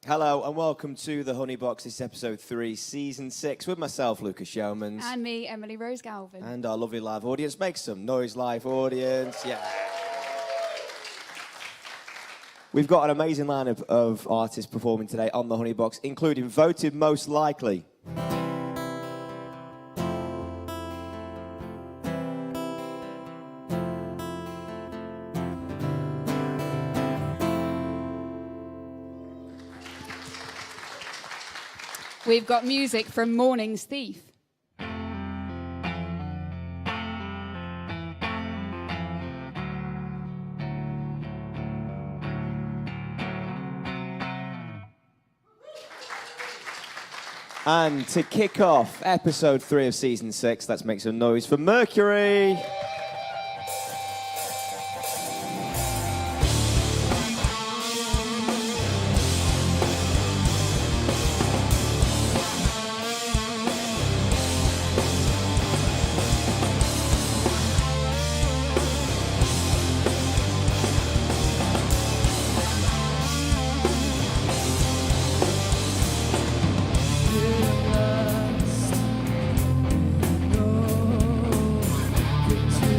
Hello and welcome to the Honey Box. This is episode 3, season 6, with myself, Lucas Yeomans. And me, Emily Rose Galvin. And our lovely live audience. Make some noise, live audience. Yeah. We've got an amazing lineup of artists performing today on the Honey Box, including voted most likely. We've got music from Morning's Thief. And to kick off episode 3 of season 6, let's make some noise for Mercury. To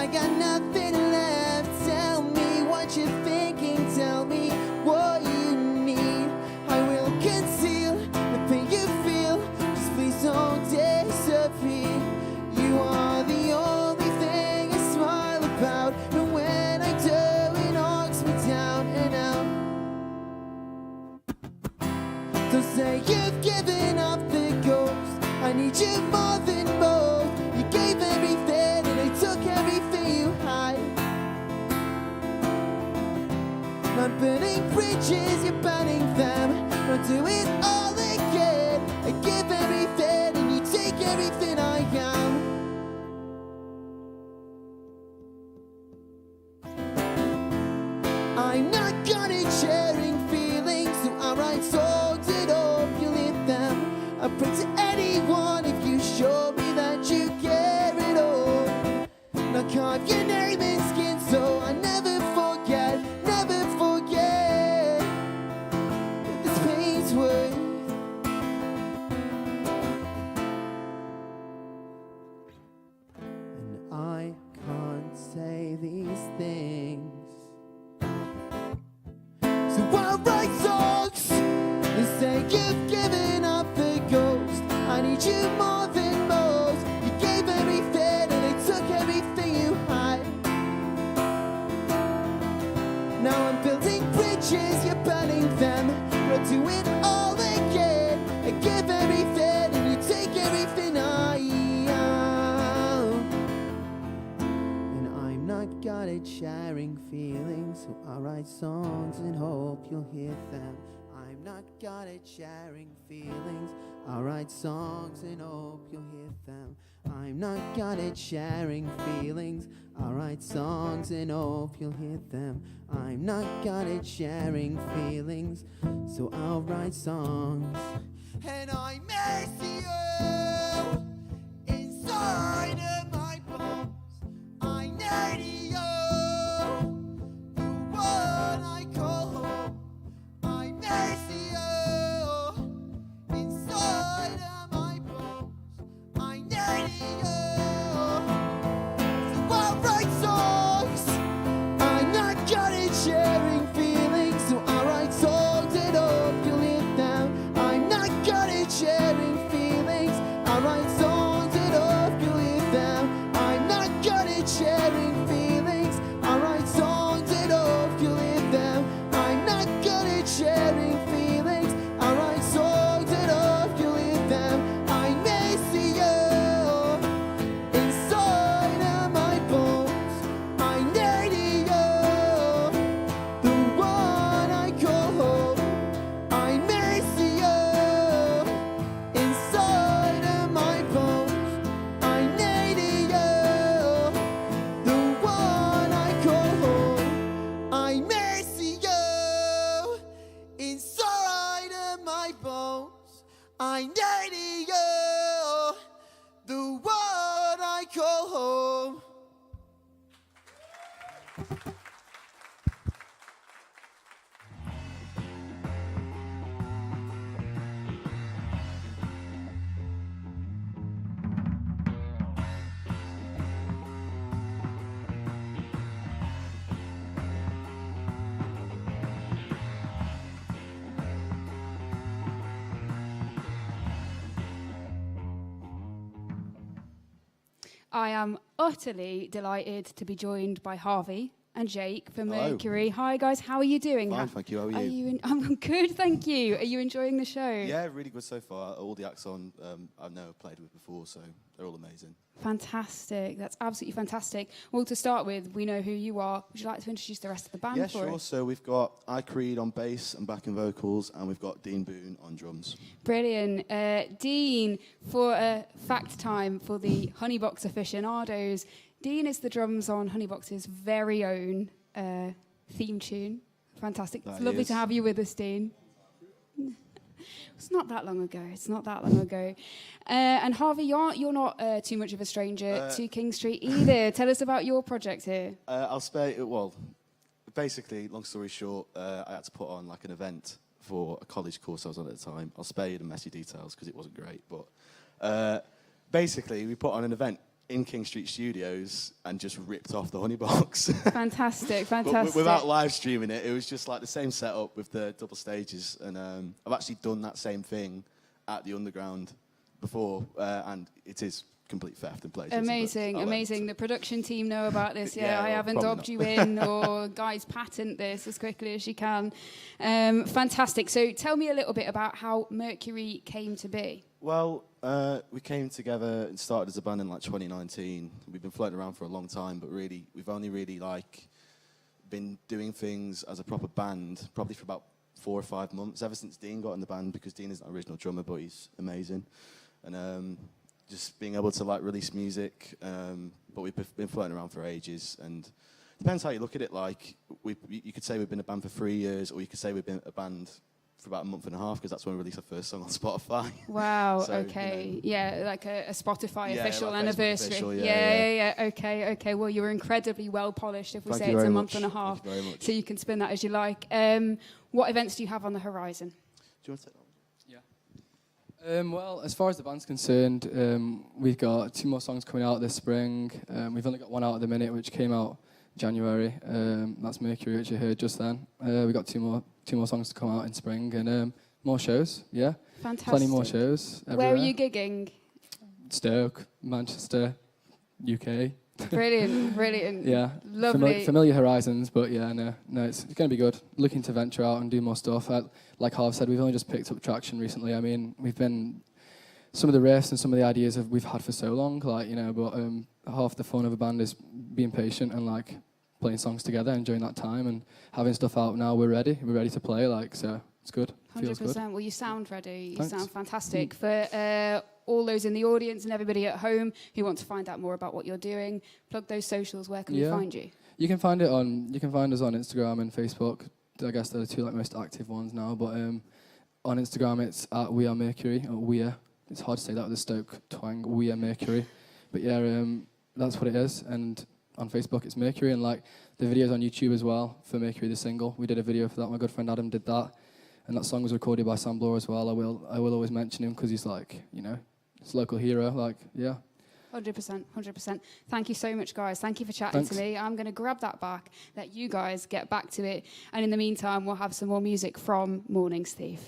I got nothing left. Tell me what you're thinking, tell me what you need. I will conceal the pain you feel, just please don't disappear. You are the only thing I smile about, and when I do, it knocks me down and out. Don't say you've given up the ghost, I need you more than most. You gave everything and I took everything you had. Not burning bridges, you're burning them. Not do it all again. I give everything and you take everything I am. I'm not good at sharing feelings, so I write songs and hope you'll hit them. I pray to anyone if you show me that you care at all. Now carve your name in skin so I never forget what this pain's worth. And I can't say these things, so I'll write songs and say you've given up the ghost. I need you more than most. You gave everything and I took everything you had. Now I'm building bridges, you're burning them. I'll do it all again. I give everything and you take everything I am. And I'm not good at sharing feelings, so I write songs and hope you'll hear them. I'm not good at sharing feelings, I write songs and hope you'll hear them. I'm not good at sharing feelings, I write songs and hope you'll hear them. I'm not good at sharing feelings, so I'll write songs. And I miss you inside of my bones. I need you, the one I call home. I miss you inside of my bones. I need you, so I'll write songs. I'm not good at sharing feelings, so I write songs and hope you'll hit them. I'm not good at sharing feelings, I write songs and hope you'll hit them. I'm not good at sharing feelings, I write songs and hope you'll hit them. I'm not good at sharing feelings, I write songs and hope you'll hit them. I miss you inside of my bones. I need you, the one I call home. I miss you inside of my bones. I need you, the one I call home. I miss you inside of my bones. I need you, the one I call home. I am utterly delighted to be joined by Harvey and Jake from Mercury. Hi guys, how are you doing? Fine, thank you. How are you? I'm good, thank you. Are you enjoying the show? Yeah, really good so far. All the acts on I've never played with before, so they're all amazing. Fantastic. That's absolutely fantastic. Well, to start with, we know who you are. Would you like to introduce the rest of the band Yeah, for sure. us? So we've got Ike Reed on bass and backing vocals, and we've got Dean Boone on drums. Brilliant. Dean, for fact time for the Honeybox aficionados, Dean is the drums on Honeybox's very own theme tune. Fantastic. It's lovely to have you with us, Dean. It's not that long ago. And Harvey, you're not too much of a stranger to King Street either. Tell us about your project here. I'll spare it. Well, basically, long story short, I had to put on like an event for a college course I was on at the time. I'll spare you the messy details because it wasn't great. But basically, we put on an event in King Street Studios and just ripped off the honey box. Fantastic, But fantastic. without live streaming it, it was just like the same setup with the double stages. And I've actually done that same thing at the Underground before, and it is complete theft and plagiarism. Amazing, but amazing. The production team know about this. Yeah, Yeah, I well, haven't probably dobbed you in, or guys, patent this as quickly as you can. Fantastic. So tell me a little bit about how Mercury came to be. Well, we came together and started as a band in like 2019. We've been floating around for a long time, but really, we've only really like been doing things as a proper band probably for about 4 or 5 months, ever since Dean got in the band, because Dean isn't an original drummer, but he's amazing. And just being able to like release music, but we've been floating around for ages, and depends how you look at it. Like you could say we've been a band for 3 years, or you could say we've been a band for about a month and a half, because that's when we released our first song on Spotify. Wow. So, okay. you know. Yeah, like a Spotify Yeah, official like Facebook anniversary. official, yeah. Okay. Well, you're incredibly well polished. If we Thank say you it's a very month much. and a half, Thank you very much. so you can spin that as you like. What events do you have on the horizon? Do you want to take that one? Well, as far as the band's concerned, we've got 2 more songs coming out this spring. We've only got one out at the minute, which came out January. That's Mercury, which you heard just then. We've got two more songs to come out in spring, and more shows. Yeah, Fantastic. plenty more shows. Everywhere. Where are you gigging? Stoke, Manchester, UK. Brilliant. Yeah, Lovely. familiar horizons, but yeah, no, it's going to be good. Looking to venture out and do more stuff. Like Harv said, we've only just picked up traction recently. I mean, some of the riffs and some of the ideas we've had for so long, like, you know, but half the fun of a band is being patient and like playing songs together, enjoying that time and having stuff out now. We're ready to play, like, so it's good. Feels 100%. good. Well, you sound ready. You Thanks. sound fantastic. For all those in the audience and everybody at home who want to find out more about what you're doing, plug those socials. Where can we find you? You can find us on Instagram and Facebook. I guess they're the 2 like most active ones now. But on Instagram it's at We Are Mercury, or We Are. It's hard to say that with a Stoke twang. We Are Mercury. But yeah, that's what it is. And on Facebook it's Mercury, and like the videos on YouTube as well for Mercury the single. We did a video for that. My good friend Adam did that, and that song was recorded by Sam Bloor as well. I will always mention him because he's like, you know, it's a local hero. Like, yeah. 100%. Thank you so much, guys. Thank you for chatting to me. I'm going to grab that back, let you guys get back to it. And in the meantime, we'll have some more music from Morning Steve.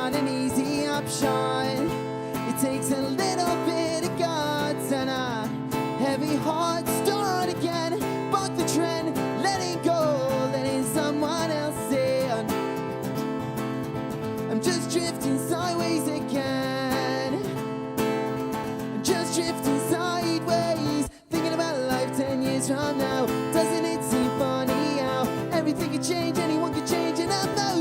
not an easy option. It takes a little bit of guts and a heavy heart. Start again, buck the trend, letting go, letting someone else in. I'm just drifting sideways again. I'm just drifting sideways, thinking about life 10 years from now. Doesn't it seem funny how everything could change, anyone could change in a moment?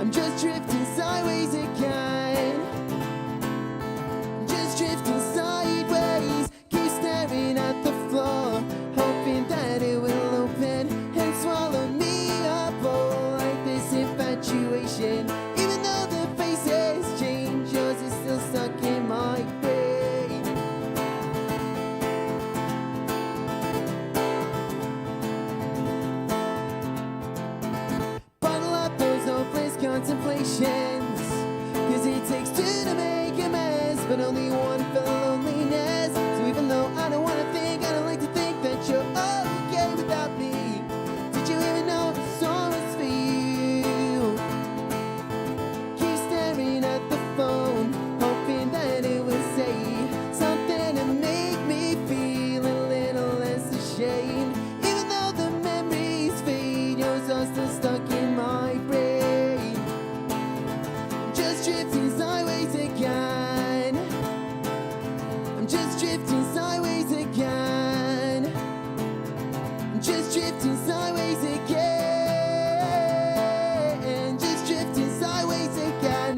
I'm just drifting sideways again. I'm just drifting sideways, keep staring at the floor, hoping that it will open and swallow me up. Oh, like this infatuation. Even though the faces change, yours is still stuck in my brain. Bottle up those hopeless contemplations, 'cause it takes two to make a mess, but only one for loneliness. So even though I don't wanna think, I don't like to think that you're okay without me. Did you even know so was for you? Keep staring at the phone, hoping that it will say something to make me feel a little less ashamed. Even though the memories fade, yours are still stuck in my brain. I'm just drifting sideways again. I'm just drifting sideways again. I'm just drifting sideways again. Just drifting sideways again.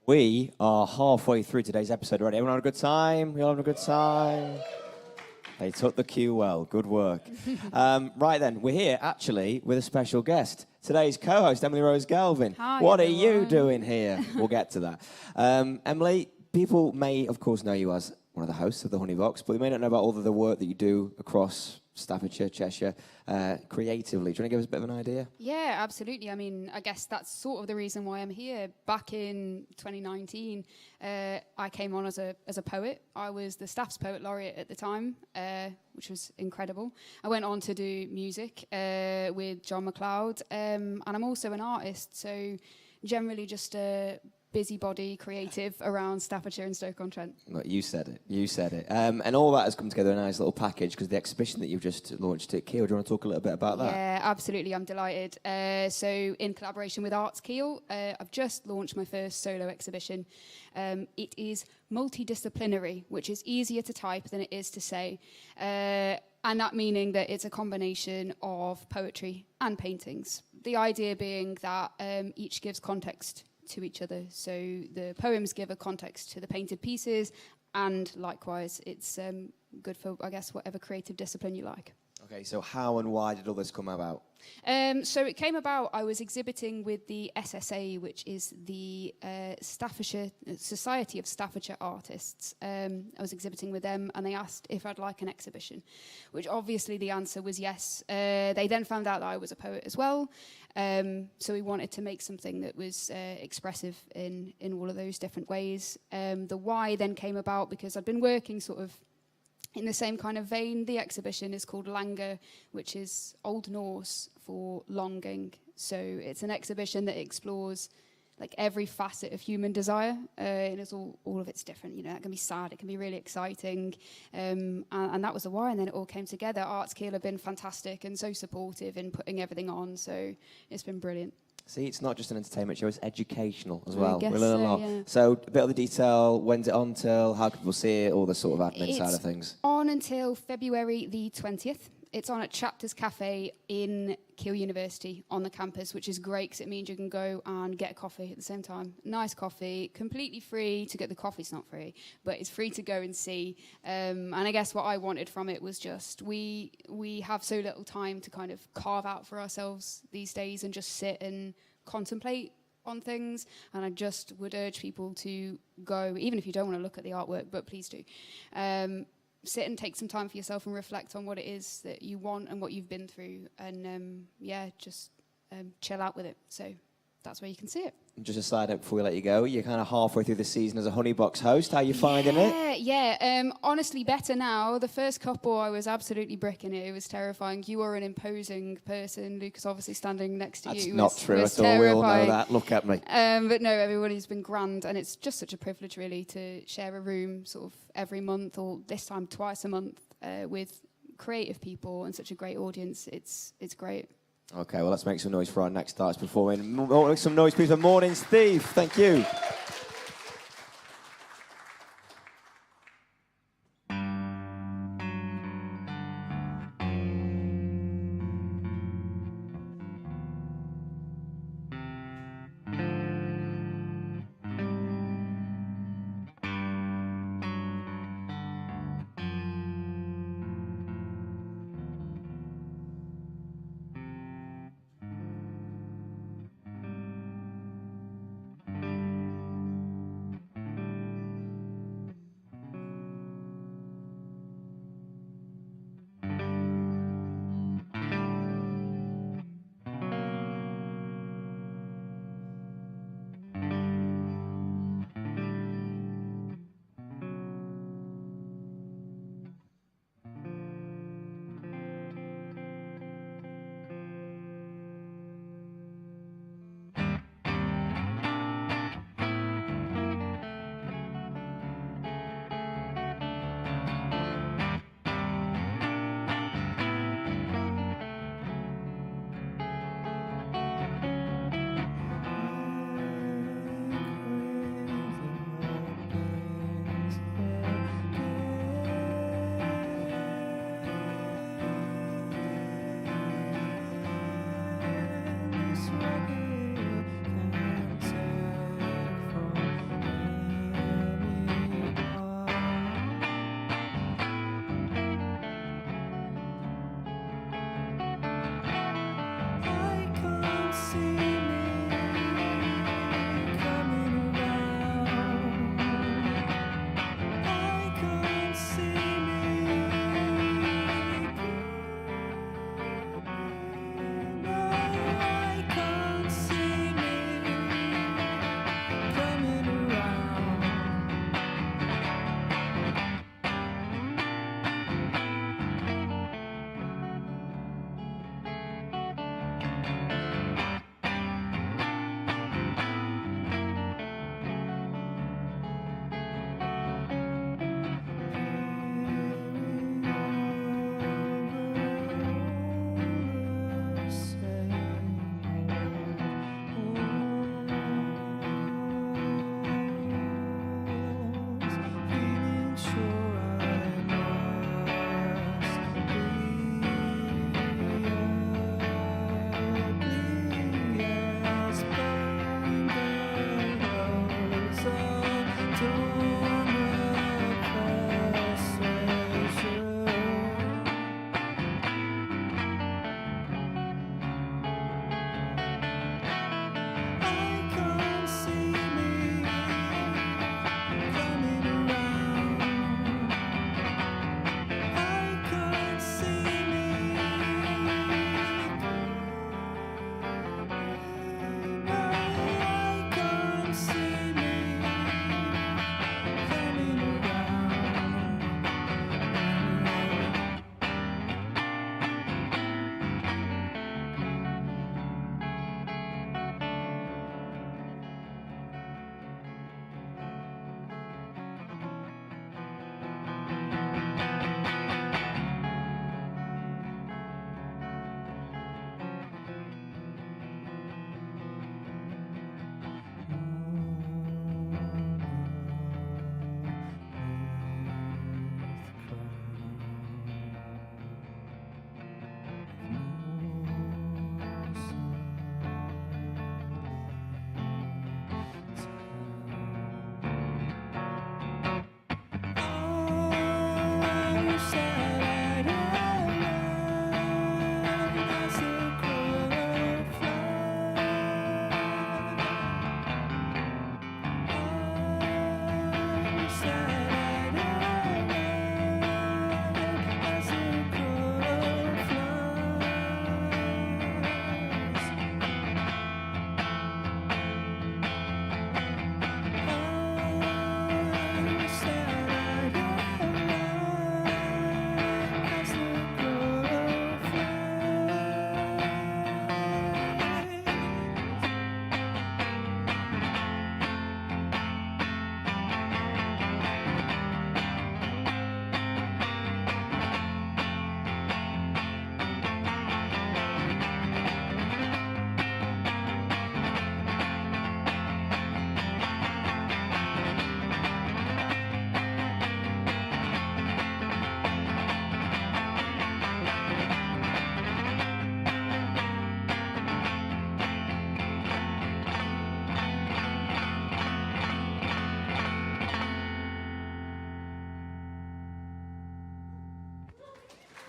We are halfway through today's episode already. Everyone having a good time? We all having a good time? They took the cue well. Good work. Right then, we're here actually with a special guest. Today's co-host, Emily Rose Galvin. Hi, what everyone. are you doing here? We'll get to that. Emily, people may, of course, know you as one of the hosts of the Honey Box, but they may not know about all of the work that you do across Staffordshire, Cheshire, creatively. Do you want to give us a bit of an idea? Yeah, absolutely. I mean, I guess that's sort of the reason why I'm here. Back in 2019, I came on as a poet. I was the staff's poet laureate at the time, which was incredible. I went on to do music with John McLeod, and I'm also an artist, so generally just a busybody creative around Staffordshire and Stoke-on-Trent. Look, you said it. You said it. And all that has come together in a nice little package because the exhibition that you've just launched at Kiel. Do you want to talk a little bit about that? Yeah, absolutely. I'm delighted. So in collaboration with Arts Kiel, I've just launched my first solo exhibition. It is multidisciplinary, which is easier to type than it is to say. And that meaning that it's a combination of poetry and paintings. The idea being that each gives context to each other. So the poems give a context to the painted pieces, and likewise, it's good for, I guess, whatever creative discipline you like. Okay, so how and why did all this come about? So it came about, I was exhibiting with the SSA, which is the Staffordshire Society of Staffordshire Artists. I was exhibiting with them, and they asked if I'd like an exhibition, which obviously the answer was yes. They then found out that I was a poet as well, so we wanted to make something that was expressive in all of those different ways. The why then came about because I'd been working sort of in the same kind of vein. The exhibition is called Langer, which is Old Norse for longing. So it's an exhibition that explores like every facet of human desire. And it's all of it's different. You know, it can be sad, it can be really exciting. And that was the why. And then it all came together. Arts Kiel have been fantastic and so supportive in putting everything on. So it's been brilliant. See, it's not just an entertainment show, it's educational as well. guess We learn a so, lot. yeah. So, a bit of the detail, when's it on till, how can people see it, all the sort of admin side of things? On until February the 20th. It's on at Chapters Cafe in Kiel University on the campus, which is great because it means you can go and get a coffee at the same time. Nice coffee, completely free to get. The coffee's not free, but it's free to go and see. And I guess what I wanted from it was just we have so little time to kind of carve out for ourselves these days and just sit and contemplate on things. And I just would urge people to go, even if you don't want to look at the artwork, but please do. Sit and take some time for yourself and reflect on what it is that you want and what you've been through, and just chill out with it. So that's where you can see it. Just a side note before we let you go, you're kind of halfway through the season as a Honey Box host. How are you finding it? Yeah. Honestly, better now. The first couple, I was absolutely bricking it. It was terrifying. You are an imposing person. Lucas, obviously, standing next to That's you. not true at all. We all know that. Look at me. But no, everybody's been grand, and it's just such a privilege, really, to share a room sort of every month, or this time twice a month, with creative people and such a great audience. It's great. Okay, well, let's make some noise for our next artist performing. Make some noise, please, for Morning Steve. Thank you.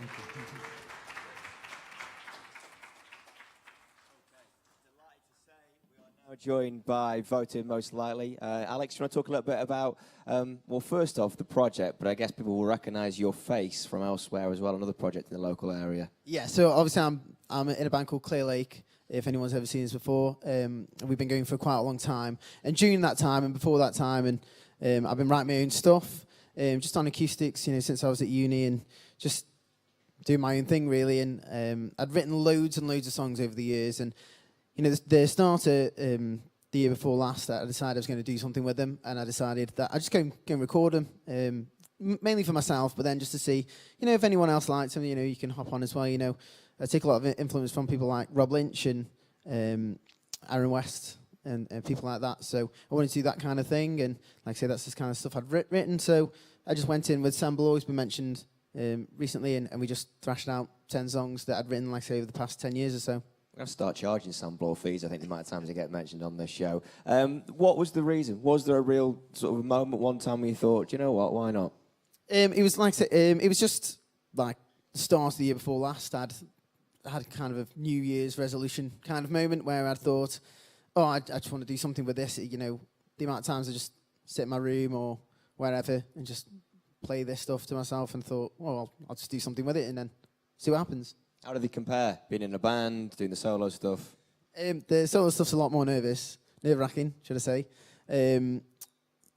Now joined by Voted Most Likely. Alex, do you want to talk a little bit about, well, first off, the project, but I guess people will recognise your face from elsewhere as well, another project in the local area. Yeah, so obviously I'm in a band called Clear Lake, if anyone's ever seen us before. We've been going for quite a long time. And during that time and before that time, and I've been writing my own stuff, just on acoustics, since I was at uni, and just doing my own thing, really. And I'd written loads and loads of songs over the years, and the start of the year before last, I decided I was going to do something with them, and I decided that I'd just go and record them, mainly for myself, but then just to see, if anyone else likes them, you can hop on as well. I take a lot of influence from people like Rob Lynch and Aaron West and people like that. So I wanted to do that kind of thing, and like I say, that's the kind of stuff I'd written. So I just went in with Sample, always been mentioned recently, and we just thrashed out 10 songs that I'd written, like I say, over the past 10 years or so. I'm going to start charging Sample fees. I think the amount of times they get mentioned on this show. What was the reason? Was there a real sort of a moment one time where you thought, you know what, why not? It was like it was just like the start of the year before last. I had kind of a New Year's resolution kind of moment where I thought, I just want to do something with this. The amount of times I just sit in my room or wherever and just play this stuff to myself, and thought, well, I'll just do something with it and then see what happens. How do they compare? Being in a band, doing the solo stuff? The solo stuff's a lot more nerve-wracking, should I say.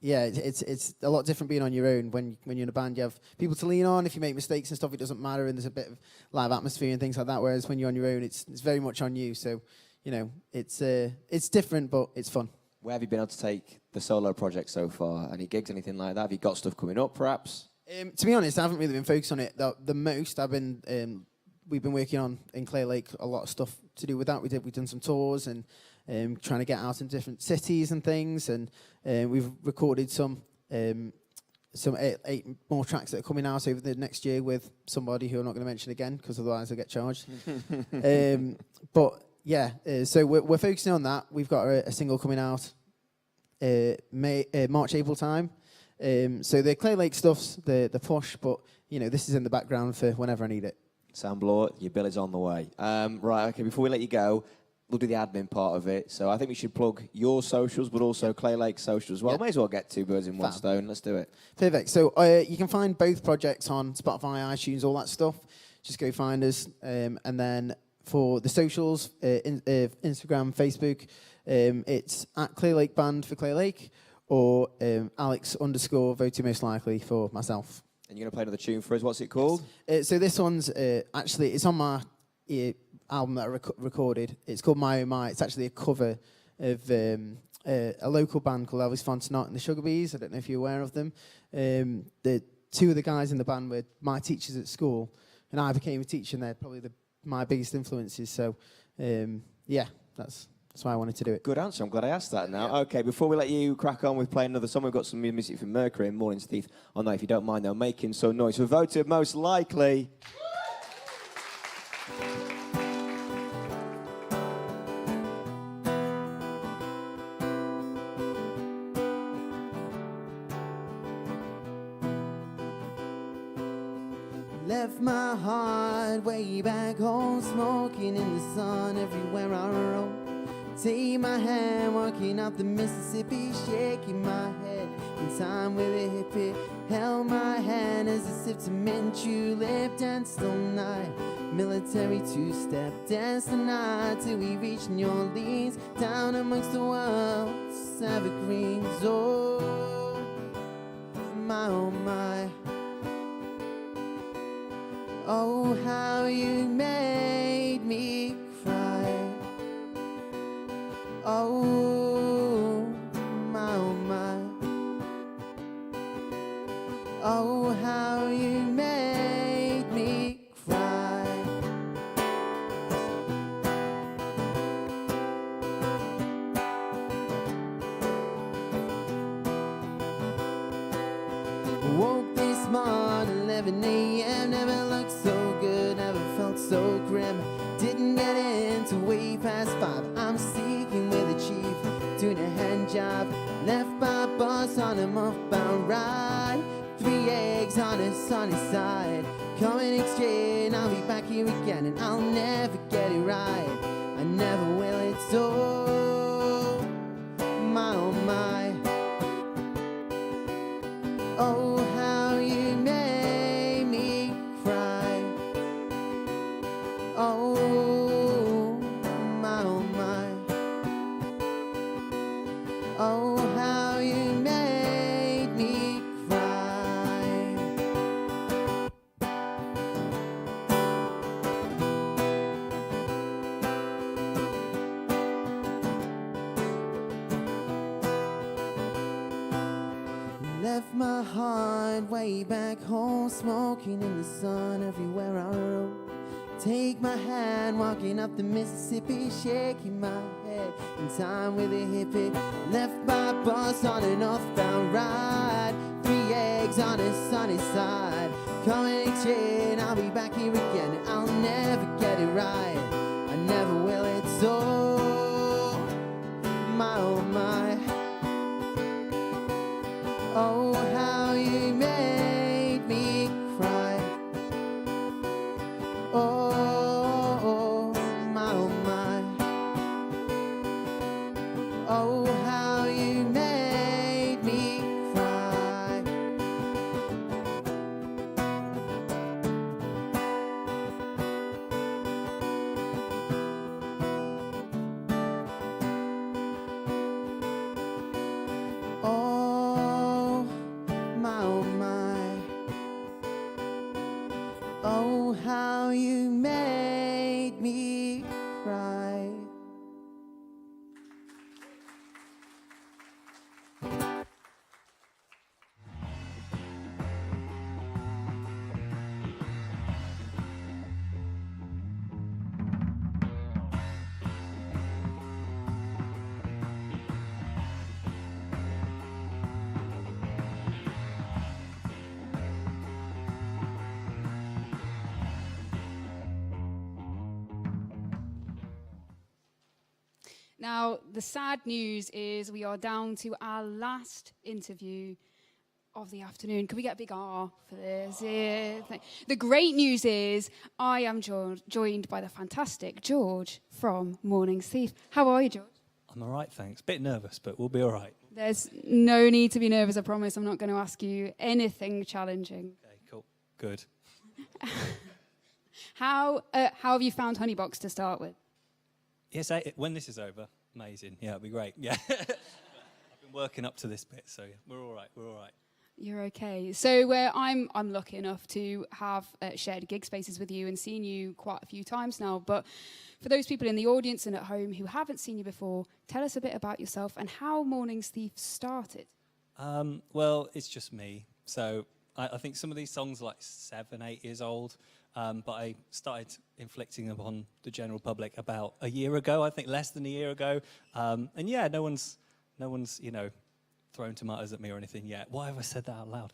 Yeah, it's a lot different being on your own. When you're in a band, you have people to lean on. If you make mistakes and stuff, it doesn't matter, and there's a bit of live atmosphere and things like that. Whereas when you're on your own, it's very much on you. So, it's different, but it's fun. Where have you been able to take the solo project so far? Any gigs, anything like that? Have you got stuff coming up, perhaps? To be honest, I haven't really been focused on it. The most we've been working on in Clear Lake, a lot of stuff to do with that. We've done some tours and trying to get out in different cities and things, and we've recorded some 8 more tracks that are coming out over the next year with somebody who I'm not going to mention again because otherwise I'll get charged. But yeah, so we're focusing on that. We've got a single coming out March, April time. So the Clear Lake stuff's the push, but this is in the background for whenever I need it. Sam Bloor, your bill is on the way. Right, okay, before we let you go, we'll do the admin part of it. So I think we should plug your socials, but also Clear Lake social as well. May as well get 2 birds in one stone. Let's do it. Perfect. So you can find both projects on Spotify, iTunes, all that stuff. Just go find us. And then for the socials, Instagram, Facebook, it's at Clear Lake Band for Clear Lake, or Alex_voted most likely for myself. And you're going to play another tune for us. What's it called? So this one's actually, it's on my album that I recorded. It's called My Oh My. It's actually a cover of a local band called Elvis Fontenot and the Sugar Bees. I don't know if you're aware of them. The 2 of the guys in the band were my teachers at school, and I became a teacher, and they're probably my biggest influences. So, yeah, that's why I wanted to do it. Good answer. I'm glad I asked that now. Yeah. Okay, before we let you crack on with playing another song, we've got some music from Mercury and Morning's Teeth. Oh, no, if you don't mind, they're making some noise. We're voted most likely. Left my heart way back home, smoking in the sun everywhere I roam. Take my hand, walking up the Mississippi, shaking my head in time with a hippie. Held my hand as I sipped a mint julep, danced all night. Military 2-step, danced the night till we reached New Orleans, down amongst the world's evergreens. Oh my, oh my. Oh, how you made me cry. Oh, my, oh, my. Oh, how you made me cry. Woke this morning, 11 a.m., never looked so good, never felt so grim. Didn't get in till way past 5. I'm sneaking with the chief, doing a hand job. Left my boss on a muff-bound ride. 3 eggs on his sunny side. Come and exchange, I'll be back here again, and I'll never get it right. I never will, it's so my oh my. Oh, how you made me cry. Oh, my oh my. Oh, how you made me cry. Left my heart way back home, smoking in the sun everywhere I rode. Take my hand, walking up the Mississippi, shaking my head in time with a hippie. Left my bus on a northbound ride, 3 eggs on a sunny side. Come and exchange, I'll be back here again, and I'll never get it right. I never will, it's so my oh my. Oh, how you made me cry. Oh, my, oh, my. Oh, how you made me cry. Oh, my, oh, my. Oh, how you made me cry. Now, the sad news is we are down to our last interview of the afternoon. Can we get a big R for this? Yeah. The great news is I am joined by the fantastic George from Morning's Thief. How are you, George? I'm all right, thanks. Bit nervous, but we'll be all right. There's no need to be nervous, I promise. I'm not going to ask you anything challenging. Okay, cool. Good. How have you found Honeybox to start with? Yes, when this is over, amazing. Yeah, it'll be great. Yeah. I've been working up to this bit, so yeah, we're all right. We're all right. You're okay. So I'm lucky enough to have shared gig spaces with you and seen you quite a few times now. But for those people in the audience and at home who haven't seen you before, tell us a bit about yourself and how Morning's Thief started. Well, it's just me. So I think some of these songs are like 7, 8 years old. But I started inflicting them on the general public about a year ago, I think less than a year ago. And yeah, no one's, thrown tomatoes at me or anything yet. Why have I said that out loud?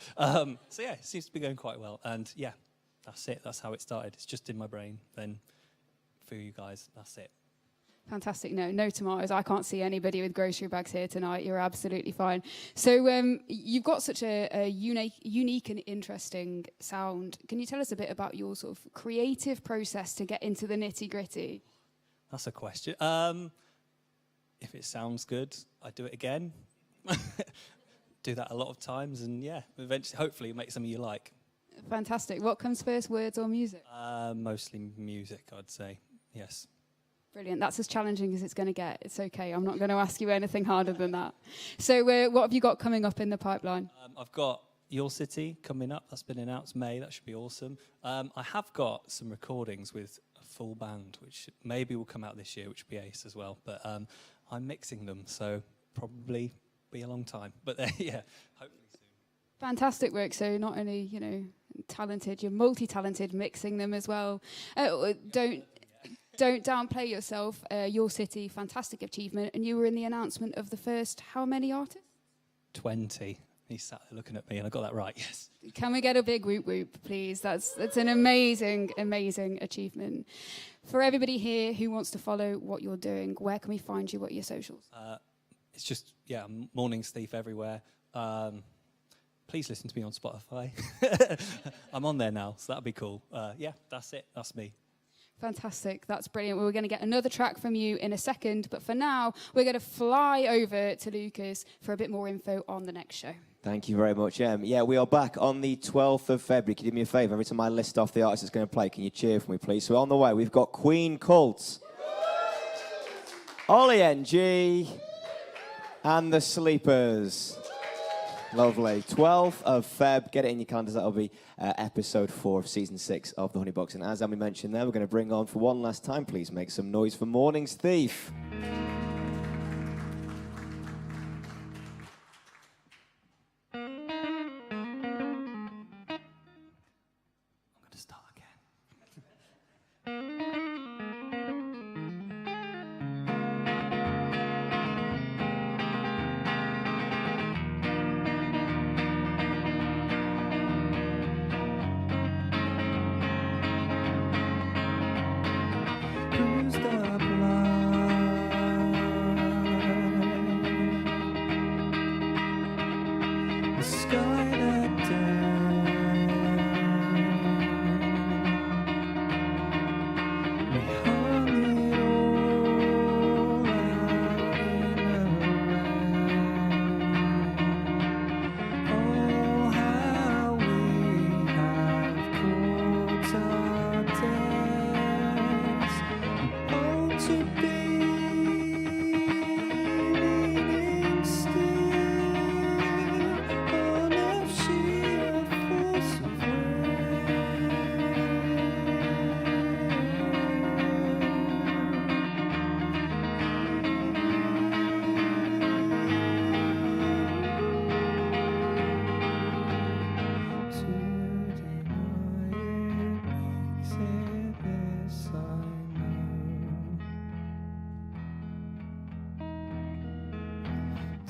So yeah, it seems to be going quite well. And yeah, that's it. That's how it started. It's just in my brain. Then for you guys, that's it. Fantastic. No tomatoes. I can't see anybody with grocery bags here tonight. You're absolutely fine. So you've got such a unique and interesting sound. Can you tell us a bit about your sort of creative process to get into the nitty-gritty? That's a question. If it sounds good, I do it again. Do that a lot of times, and yeah, eventually, hopefully, make something you like. Fantastic. What comes first, words or music? Mostly music, I'd say. Yes. Brilliant. That's as challenging as it's going to get. It's okay. I'm not going to ask you anything harder than that. So what have you got coming up in the pipeline? I've got Your City coming up. That's been announced May. That should be awesome. I have got some recordings with a full band, which maybe will come out this year, which will be ace as well. But I'm mixing them, so probably be a long time. But yeah, hopefully soon. Fantastic work. So not only, talented, you're multi-talented, mixing them as well. Don't downplay yourself. Your City, fantastic achievement. And you were in the announcement of the first, how many artists? 20. He sat there looking at me, and I got that right, yes. Can we get a big whoop whoop, please? That's an amazing, amazing achievement. For everybody here who wants to follow what you're doing, where can we find you? What are your socials? It's just, Morning's Thief everywhere. please listen to me on Spotify. I'm on there now, so that'll be cool. Yeah, that's it. That's me. Fantastic. That's brilliant. We're going to get another track from you in a second, but for now, we're going to fly over to Lucas for a bit more info on the next show. Thank you very much, Em. Yeah, we are back on the 12th of February. Can you do me a favour? Every time I list off the artists that's going to play, can you cheer for me, please? So on the way, we've got Queen Cult, Ollie NG, and The Sleepers. Lovely. 12th of Feb. Get it in your calendars. That'll be episode 4 of season 6 of the Honey Box. And as Emmy mentioned there, we're going to bring on for one last time. Please make some noise for Morning's Thief.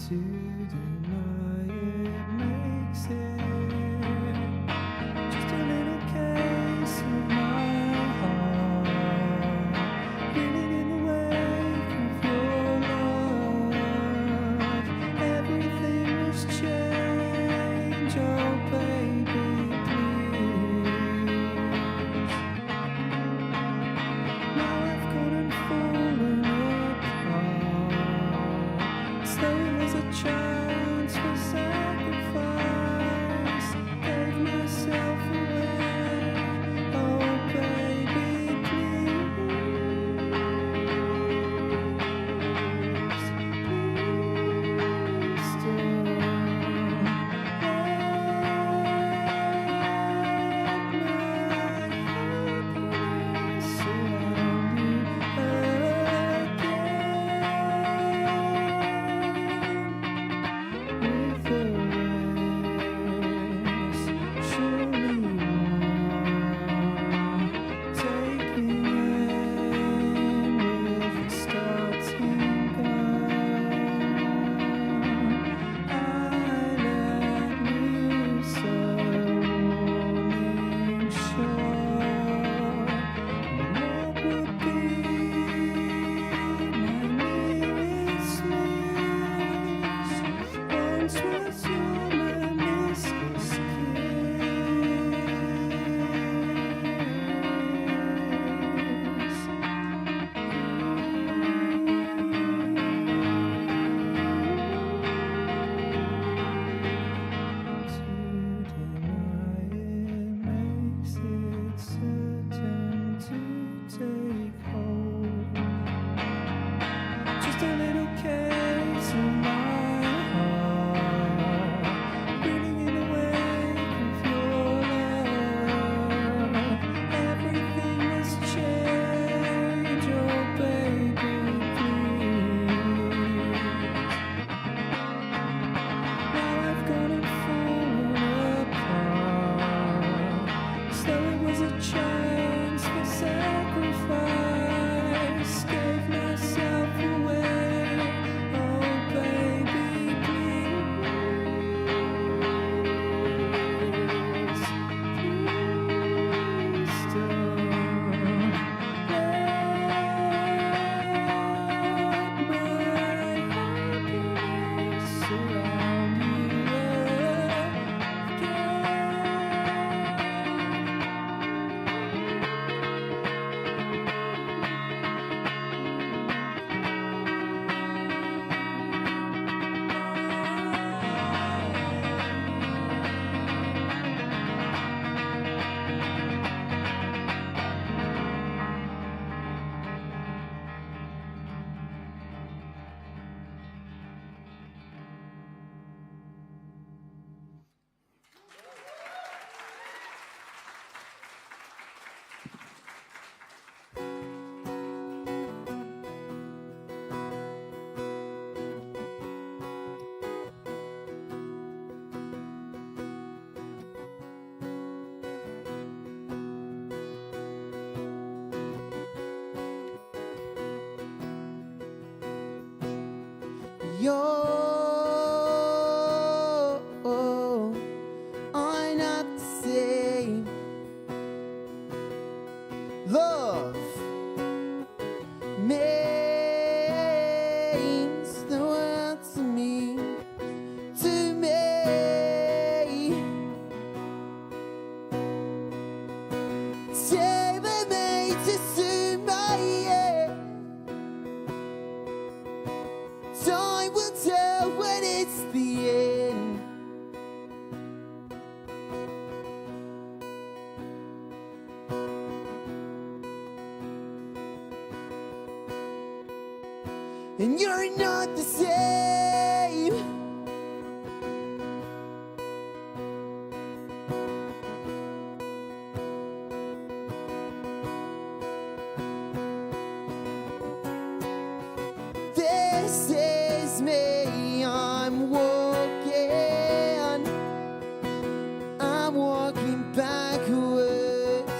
To deny it makes it just a little case of my heart, reading in the wake of your love. Everything has changed, oh baby, please. Now I've gone and fallen apart. So there's a chance for are not the same. Love means the world to me, to me. Tailor-made to suit my end. Time will tell when it's the end. And you're not the same. This is me, I'm walking backwards.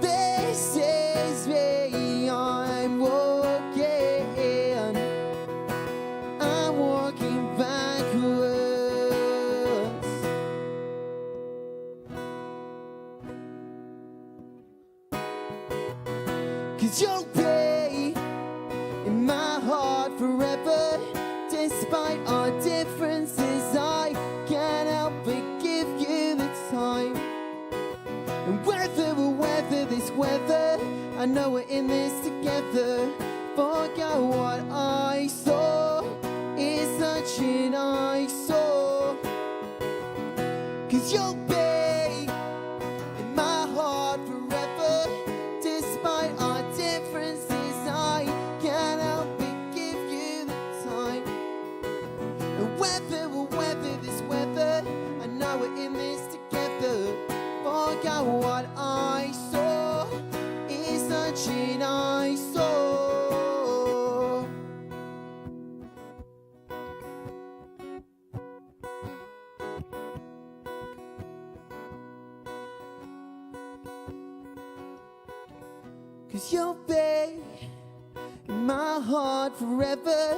This is me, I'm walking backwards. Cause you'll be in my heart forever. Despite our differences, I can't help but give you the time. And whether we'll weather this weather, I know we're in this together. Forget what I saw is such an eyesore. Cause you'll be in my heart forever. Despite our differences, I can't help but give you the time. And whether we'll weather this weather, I know we're in this together. Forget what I saw is such an eyesore. Cause you'll be in my heart forever.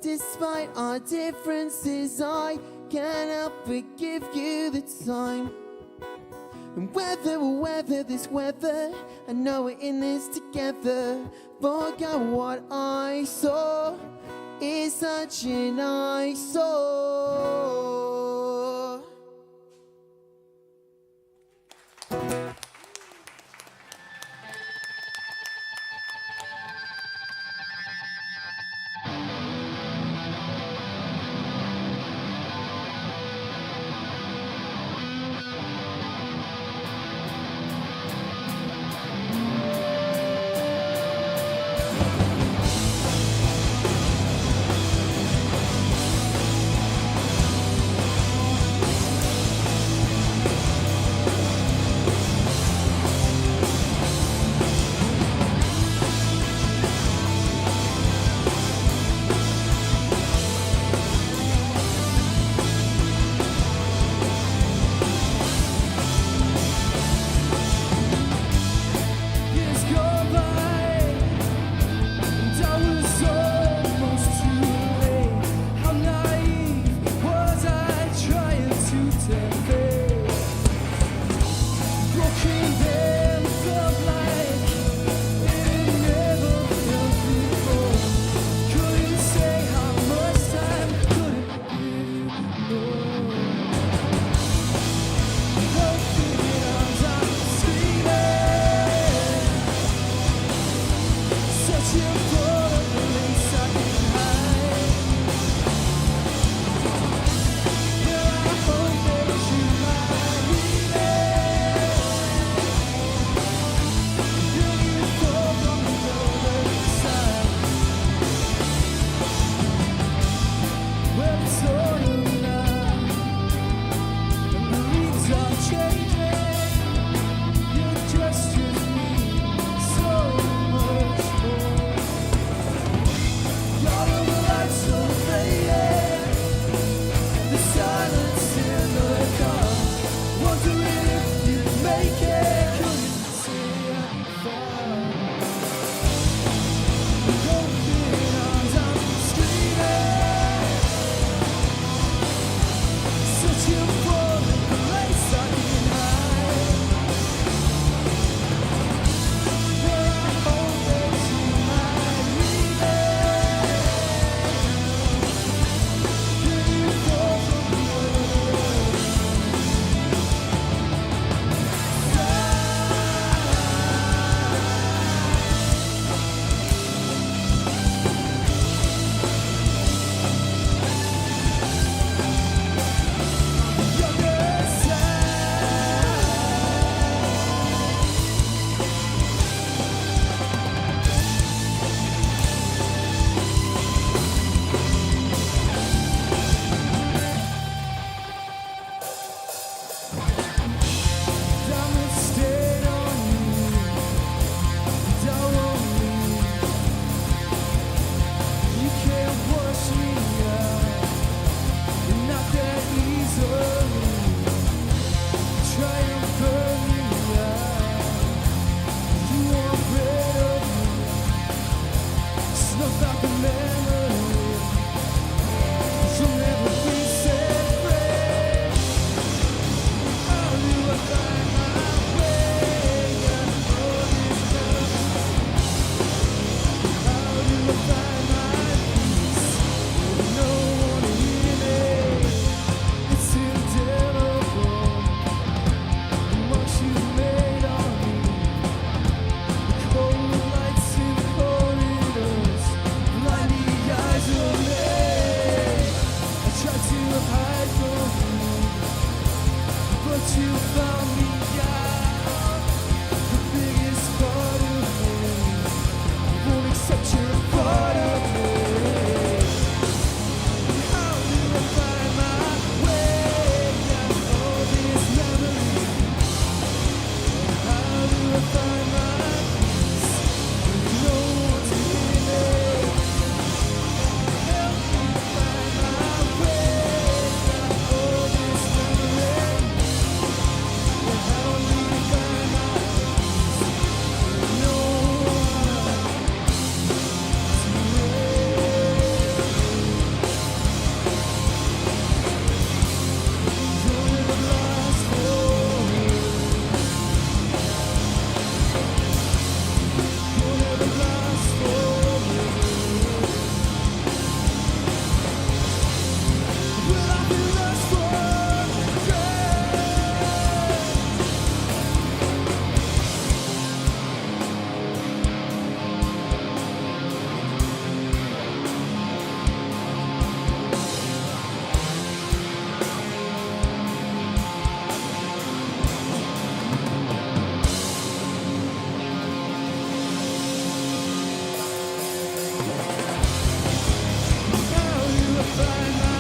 Despite our differences, I can't help but give you the time. And whether we'll weather this weather, I know we're in this together. Forget what I saw is such an eyesore. find my